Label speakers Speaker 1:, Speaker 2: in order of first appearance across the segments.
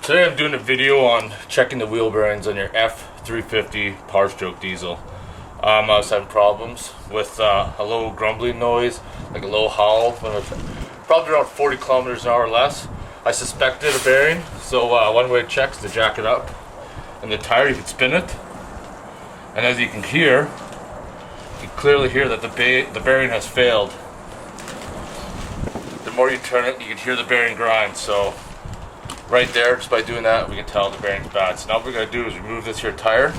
Speaker 1: Today I'm doing a video on checking the wheel bearings on your F350 powerstroke diesel. I was having problems with a little grumbling noise, like a low howl, when it's probably around 40 kilometers an hour or less. I suspected a bearing, so one way to check is to jack it up. And the tire, you can spin it, and as you can hear, you can clearly hear that the bearing has failed. The more you turn it, you can hear the bearing grind. So right there, just by doing that, we can tell the bearing's bad. So now what we're going to do is remove this here tire.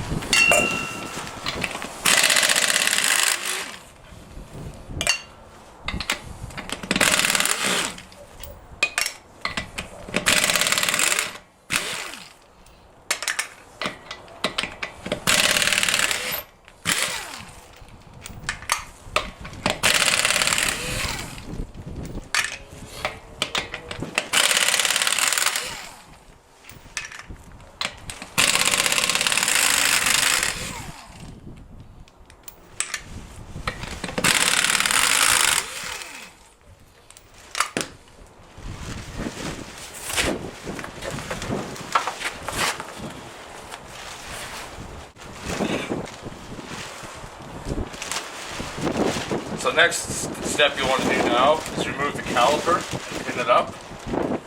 Speaker 1: So next step you want to do now is remove the caliper and pin it up,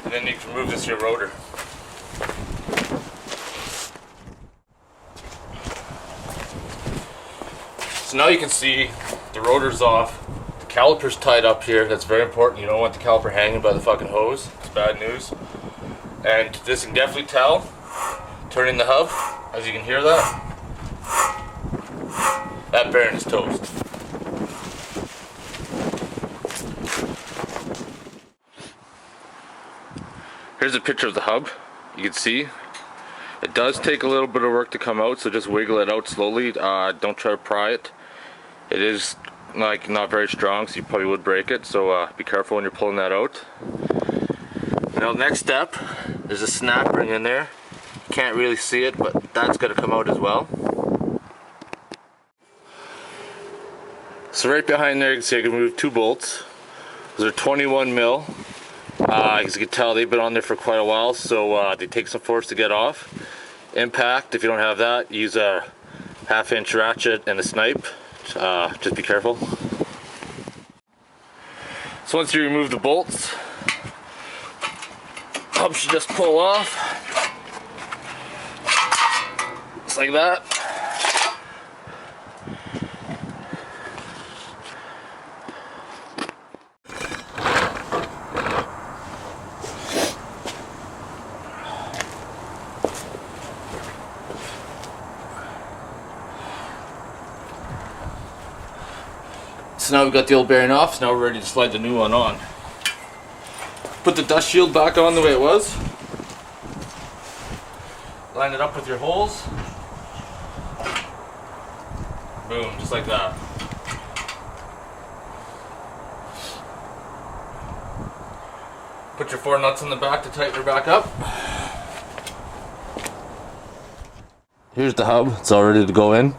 Speaker 1: and then you can remove this here rotor. So now you can see the rotor's off, the caliper's tied up here. That's very important. You don't want the caliper hanging by the fucking hose. It's bad news. And this you can definitely tell, turning the hub, as you can hear that, that bearing is toast. Here's a picture of the hub. You can see it does take a little bit of work to come out, so just wiggle it out slowly. Don't try to pry it. It is like not very strong, so you probably would break it, so be careful when you're pulling that out. Now next step, there's a snap ring in there. You can't really see it, but that's going to come out as well. So right behind there you can see I can remove two bolts. Those are 21 mil. As you can tell, they've been on there for quite a while, so they take some force to get off. Impact, if you don't have that, use a 1/2-inch ratchet and a snipe. Just be careful. So once you remove the bolts, hub should just pull off. Just like that. So now we've got the old bearing off, so now we're ready to slide the new one on. Put the dust shield back on the way it was. Line it up with your holes. Boom, just like that. Put your 4 nuts in the back to tighten her back up. Here's the hub, it's all ready to go in.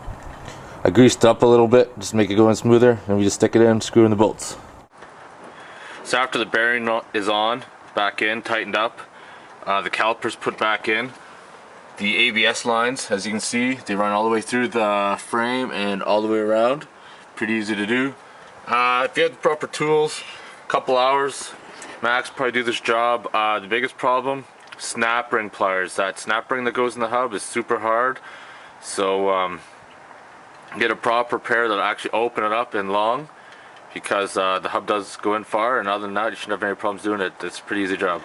Speaker 1: I greased it up a little bit, just to make it go in smoother, and we just stick it in, screw in the bolts. So after the bearing is on, back in, tightened up, the calipers put back in, the ABS lines, as you can see, they run all the way through the frame and all the way around. Pretty easy to do. If you have the proper tools, a couple hours max probably do this job. The biggest problem, snap ring pliers. That snap ring that goes in the hub is super hard, so get a proper pair that'll actually open it up in long, because the hub does go in far, and other than that you shouldn't have any problems doing it. It's a pretty easy job.